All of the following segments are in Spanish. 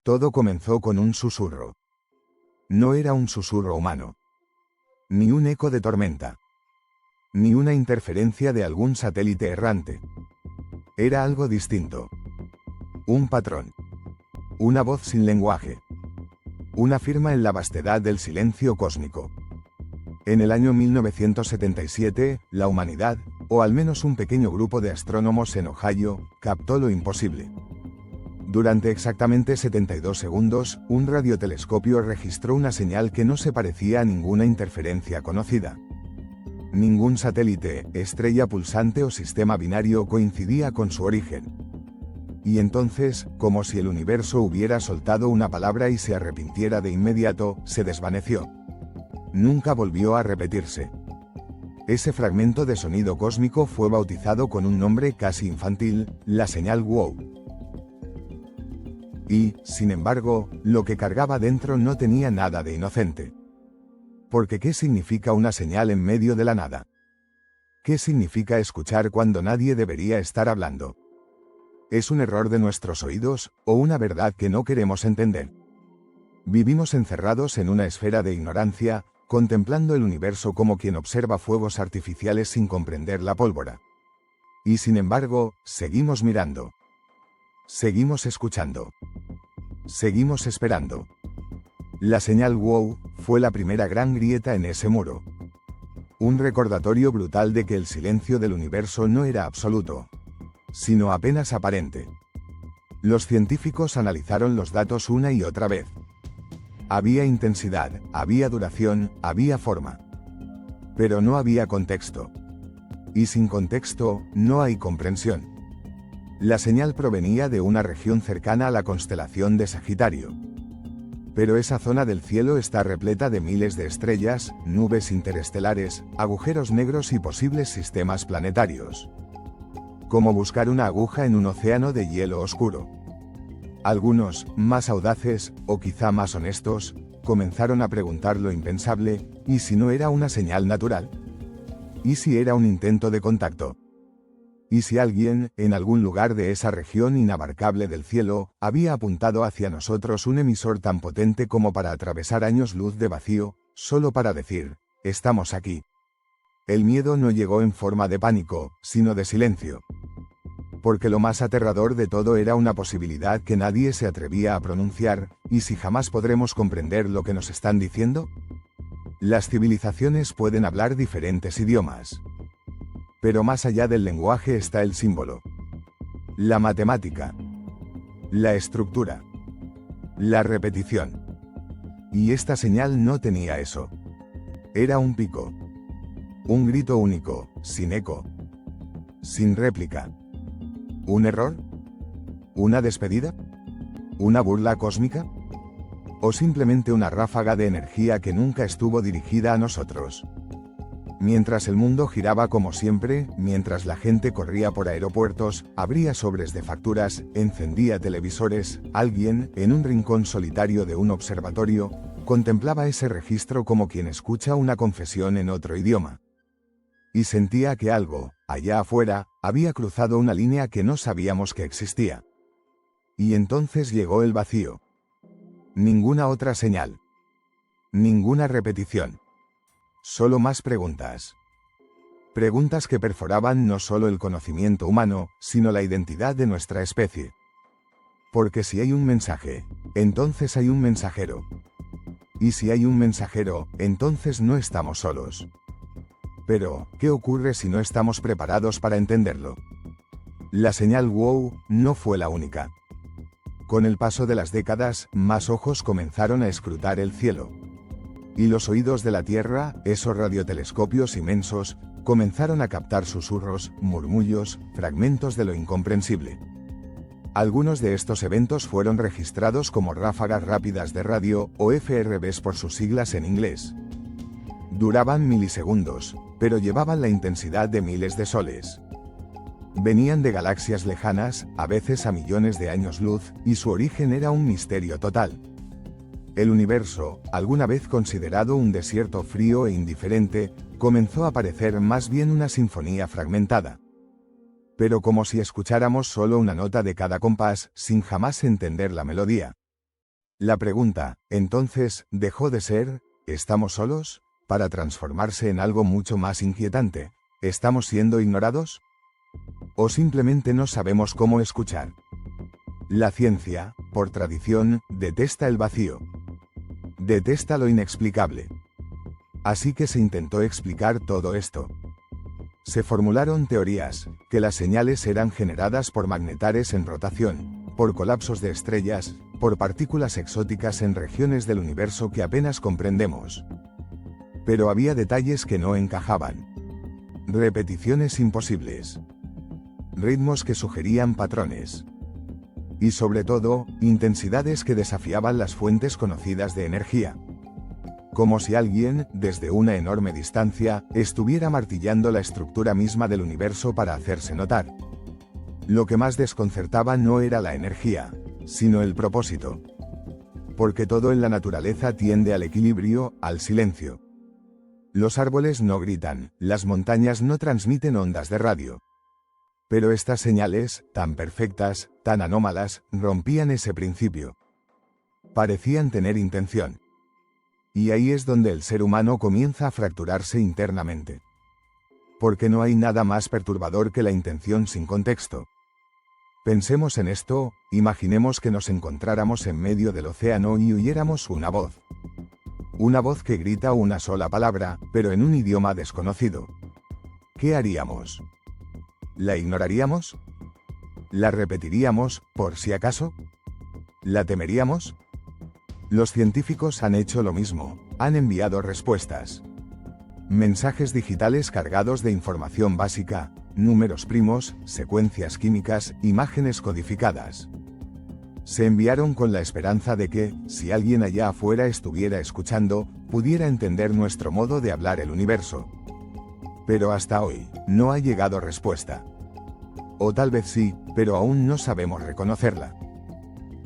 Todo comenzó con un susurro. No era un susurro humano. Ni un eco de tormenta. Ni una interferencia de algún satélite errante. Era algo distinto. Un patrón. Una voz sin lenguaje. Una firma en la vastedad del silencio cósmico. En el año 1977, la humanidad, o al menos un pequeño grupo de astrónomos en Ohio, captó lo imposible. Durante exactamente 72 segundos, un radiotelescopio registró una señal que no se parecía a ninguna interferencia conocida. Ningún satélite, estrella pulsante o sistema binario coincidía con su origen. Y entonces, como si el universo hubiera soltado una palabra y se arrepintiera de inmediato, se desvaneció. Nunca volvió a repetirse. Ese fragmento de sonido cósmico fue bautizado con un nombre casi infantil, la señal wow. Y, sin embargo, lo que cargaba dentro no tenía nada de inocente. Porque ¿qué significa una señal en medio de la nada? ¿Qué significa escuchar cuando nadie debería estar hablando? ¿Es un error de nuestros oídos, o una verdad que no queremos entender? Vivimos encerrados en una esfera de ignorancia, contemplando el universo como quien observa fuegos artificiales sin comprender la pólvora. Y sin embargo, seguimos mirando. Seguimos escuchando. Seguimos esperando. La señal wow fue la primera gran grieta en ese muro. Un recordatorio brutal de que el silencio del universo no era absoluto, sino apenas aparente. Los científicos analizaron los datos una y otra vez. Había intensidad, había duración, había forma. Pero no había contexto. Y sin contexto, no hay comprensión. La señal provenía de una región cercana a la constelación de Sagitario. Pero esa zona del cielo está repleta de miles de estrellas, nubes interestelares, agujeros negros y posibles sistemas planetarios. Como buscar una aguja en un océano de hielo oscuro. Algunos, más audaces, o quizá más honestos, comenzaron a preguntar lo impensable, ¿y si no era una señal natural? ¿Y si era un intento de contacto? ¿Y si alguien, en algún lugar de esa región inabarcable del cielo, había apuntado hacia nosotros un emisor tan potente como para atravesar años luz de vacío, solo para decir, estamos aquí? El miedo no llegó en forma de pánico, sino de silencio. Porque lo más aterrador de todo era una posibilidad que nadie se atrevía a pronunciar, ¿y si jamás podremos comprender lo que nos están diciendo? Las civilizaciones pueden hablar diferentes idiomas. Pero más allá del lenguaje está el símbolo. La matemática. La estructura. La repetición. Y esta señal no tenía eso. Era un pico. Un grito único, sin eco. Sin réplica. ¿Un error? ¿Una despedida? ¿Una burla cósmica? ¿O simplemente una ráfaga de energía que nunca estuvo dirigida a nosotros? Mientras el mundo giraba como siempre, mientras la gente corría por aeropuertos, abría sobres de facturas, encendía televisores, alguien, en un rincón solitario de un observatorio, contemplaba ese registro como quien escucha una confesión en otro idioma. Y sentía que algo, allá afuera, había cruzado una línea que no sabíamos que existía. Y entonces llegó el vacío. Ninguna otra señal. Ninguna repetición. Solo más preguntas. Preguntas que perforaban no solo el conocimiento humano, sino la identidad de nuestra especie. Porque si hay un mensaje, entonces hay un mensajero. Y si hay un mensajero, entonces no estamos solos. Pero, ¿qué ocurre si no estamos preparados para entenderlo? La señal wow no fue la única. Con el paso de las décadas, más ojos comenzaron a escrutar el cielo. Y los oídos de la Tierra, esos radiotelescopios inmensos, comenzaron a captar susurros, murmullos, fragmentos de lo incomprensible. Algunos de estos eventos fueron registrados como ráfagas rápidas de radio, o FRBs por sus siglas en inglés. Duraban milisegundos, pero llevaban la intensidad de miles de soles. Venían de galaxias lejanas, a veces a millones de años luz, y su origen era un misterio total. El universo, alguna vez considerado un desierto frío e indiferente, comenzó a parecer más bien una sinfonía fragmentada. Pero como si escucháramos solo una nota de cada compás, sin jamás entender la melodía. La pregunta, entonces, dejó de ser, ¿estamos solos?, para transformarse en algo mucho más inquietante. ¿Estamos siendo ignorados? ¿O simplemente no sabemos cómo escuchar? La ciencia, por tradición, detesta el vacío. Detesta lo inexplicable. Así que se intentó explicar todo esto. Se formularon teorías, que las señales eran generadas por magnetares en rotación, por colapsos de estrellas, por partículas exóticas en regiones del universo que apenas comprendemos. Pero había detalles que no encajaban. Repeticiones imposibles. Ritmos que sugerían patrones. Y sobre todo, intensidades que desafiaban las fuentes conocidas de energía. Como si alguien, desde una enorme distancia, estuviera martillando la estructura misma del universo para hacerse notar. Lo que más desconcertaba no era la energía, sino el propósito. Porque todo en la naturaleza tiende al equilibrio, al silencio. Los árboles no gritan, las montañas no transmiten ondas de radio. Pero estas señales, tan perfectas, tan anómalas, rompían ese principio. Parecían tener intención. Y ahí es donde el ser humano comienza a fracturarse internamente. Porque no hay nada más perturbador que la intención sin contexto. Pensemos en esto, imaginemos que nos encontráramos en medio del océano y oyéramos una voz. Una voz que grita una sola palabra, pero en un idioma desconocido. ¿Qué haríamos? ¿La ignoraríamos? ¿La repetiríamos, por si acaso? ¿La temeríamos? Los científicos han hecho lo mismo, han enviado respuestas. Mensajes digitales cargados de información básica, números primos, secuencias químicas, imágenes codificadas. Se enviaron con la esperanza de que, si alguien allá afuera estuviera escuchando, pudiera entender nuestro modo de hablar el universo. Pero hasta hoy, no ha llegado respuesta. O tal vez sí, pero aún no sabemos reconocerla.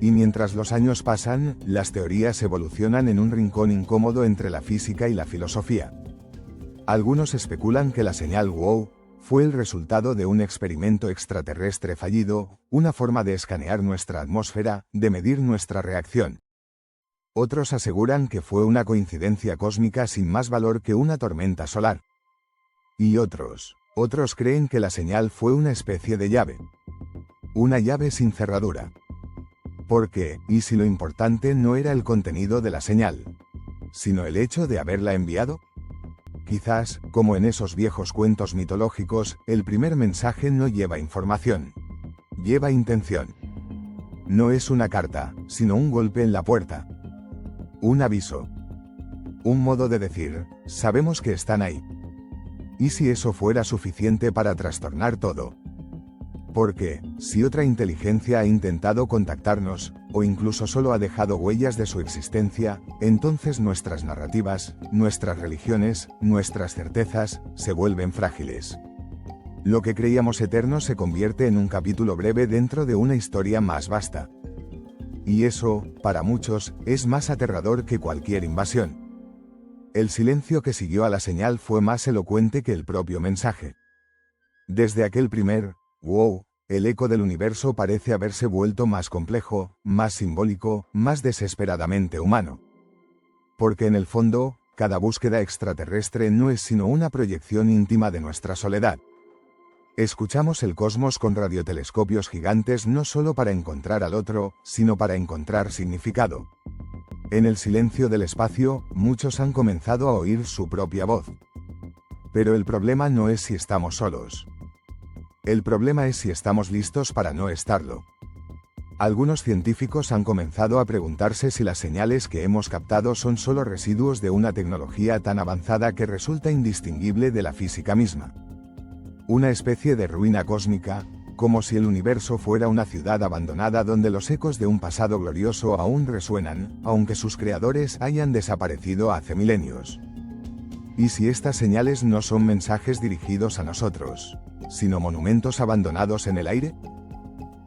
Y mientras los años pasan, las teorías evolucionan en un rincón incómodo entre la física y la filosofía. Algunos especulan que la señal WOW fue el resultado de un experimento extraterrestre fallido, una forma de escanear nuestra atmósfera, de medir nuestra reacción. Otros aseguran que fue una coincidencia cósmica sin más valor que una tormenta solar. Y otros creen que la señal fue una especie de llave. Una llave sin cerradura. Porque, ¿y si lo importante no era el contenido de la señal, sino el hecho de haberla enviado? Quizás, como en esos viejos cuentos mitológicos, el primer mensaje no lleva información. Lleva intención. No es una carta, sino un golpe en la puerta. Un aviso. Un modo de decir, sabemos que están ahí. ¿Y si eso fuera suficiente para trastornar todo? Porque, si otra inteligencia ha intentado contactarnos, o incluso solo ha dejado huellas de su existencia, entonces nuestras narrativas, nuestras religiones, nuestras certezas, se vuelven frágiles. Lo que creíamos eterno se convierte en un capítulo breve dentro de una historia más vasta. Y eso, para muchos, es más aterrador que cualquier invasión. El silencio que siguió a la señal fue más elocuente que el propio mensaje. Desde aquel primer wow, el eco del universo parece haberse vuelto más complejo, más simbólico, más desesperadamente humano. Porque en el fondo, cada búsqueda extraterrestre no es sino una proyección íntima de nuestra soledad. Escuchamos el cosmos con radiotelescopios gigantes no solo para encontrar al otro, sino para encontrar significado. En el silencio del espacio, muchos han comenzado a oír su propia voz. Pero el problema no es si estamos solos. El problema es si estamos listos para no estarlo. Algunos científicos han comenzado a preguntarse si las señales que hemos captado son solo residuos de una tecnología tan avanzada que resulta indistinguible de la física misma. Una especie de ruina cósmica, como si el universo fuera una ciudad abandonada donde los ecos de un pasado glorioso aún resuenan, aunque sus creadores hayan desaparecido hace milenios. ¿Y si estas señales no son mensajes dirigidos a nosotros, sino monumentos abandonados en el aire?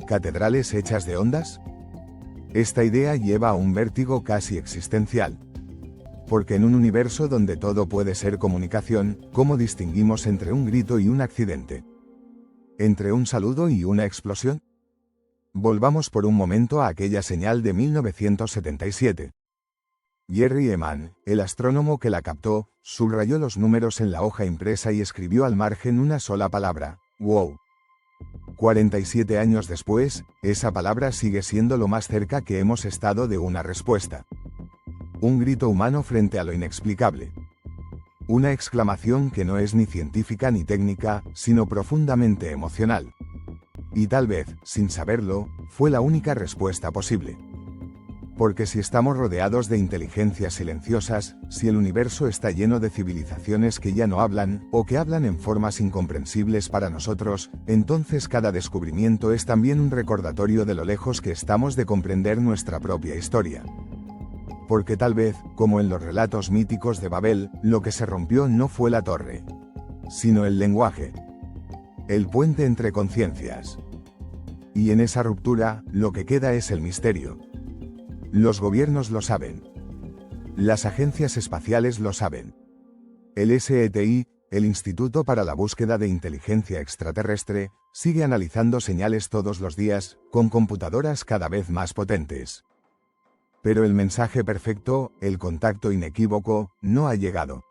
¿Catedrales hechas de ondas? Esta idea lleva a un vértigo casi existencial. Porque en un universo donde todo puede ser comunicación, ¿cómo distinguimos entre un grito y un accidente? ¿Entre un saludo y una explosión? Volvamos por un momento a aquella señal de 1977. Jerry Eman, el astrónomo que la captó, subrayó los números en la hoja impresa y escribió al margen una sola palabra: wow. 47 años después, esa palabra sigue siendo lo más cerca que hemos estado de una respuesta. Un grito humano frente a lo inexplicable. Una exclamación que no es ni científica ni técnica, sino profundamente emocional. Y tal vez, sin saberlo, fue la única respuesta posible. Porque si estamos rodeados de inteligencias silenciosas, si el universo está lleno de civilizaciones que ya no hablan, o que hablan en formas incomprensibles para nosotros, entonces cada descubrimiento es también un recordatorio de lo lejos que estamos de comprender nuestra propia historia. Porque tal vez, como en los relatos míticos de Babel, lo que se rompió no fue la torre, sino el lenguaje. El puente entre conciencias. Y en esa ruptura, lo que queda es el misterio. Los gobiernos lo saben. Las agencias espaciales lo saben. El SETI, el Instituto para la Búsqueda de Inteligencia Extraterrestre, sigue analizando señales todos los días, con computadoras cada vez más potentes. Pero el mensaje perfecto, el contacto inequívoco, no ha llegado.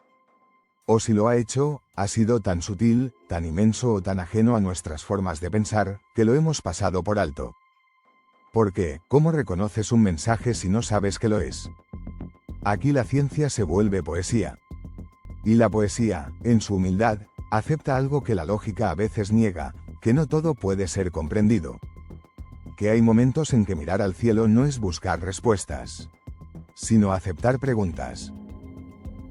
O si lo ha hecho, ha sido tan sutil, tan inmenso o tan ajeno a nuestras formas de pensar, que lo hemos pasado por alto. Porque, ¿cómo reconoces un mensaje si no sabes que lo es? Aquí la ciencia se vuelve poesía. Y la poesía, en su humildad, acepta algo que la lógica a veces niega, que no todo puede ser comprendido. Que hay momentos en que mirar al cielo no es buscar respuestas, sino aceptar preguntas.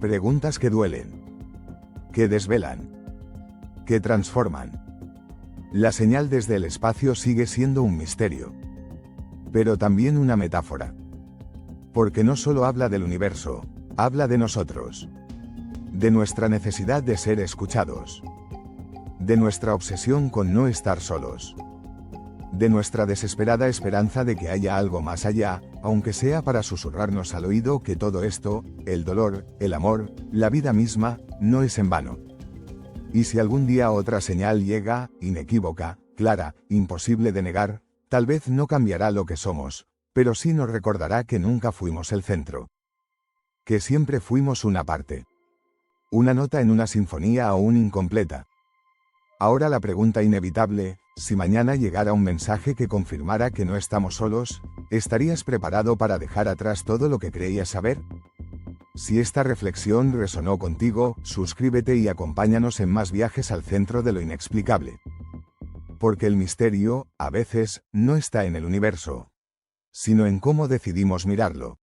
Preguntas que duelen, que desvelan, que transforman. La señal desde el espacio sigue siendo un misterio, pero también una metáfora. Porque no solo habla del universo, habla de nosotros, de nuestra necesidad de ser escuchados, de nuestra obsesión con no estar solos, de nuestra desesperada esperanza de que haya algo más allá, aunque sea para susurrarnos al oído que todo esto, el dolor, el amor, la vida misma, no es en vano. Y si algún día otra señal llega, inequívoca, clara, imposible de negar, tal vez no cambiará lo que somos, pero sí nos recordará que nunca fuimos el centro. Que siempre fuimos una parte. Una nota en una sinfonía aún incompleta. Ahora la pregunta inevitable: si mañana llegara un mensaje que confirmara que no estamos solos, ¿estarías preparado para dejar atrás todo lo que creías saber? Si esta reflexión resonó contigo, suscríbete y acompáñanos en más viajes al centro de lo inexplicable. Porque el misterio, a veces, no está en el universo, sino en cómo decidimos mirarlo.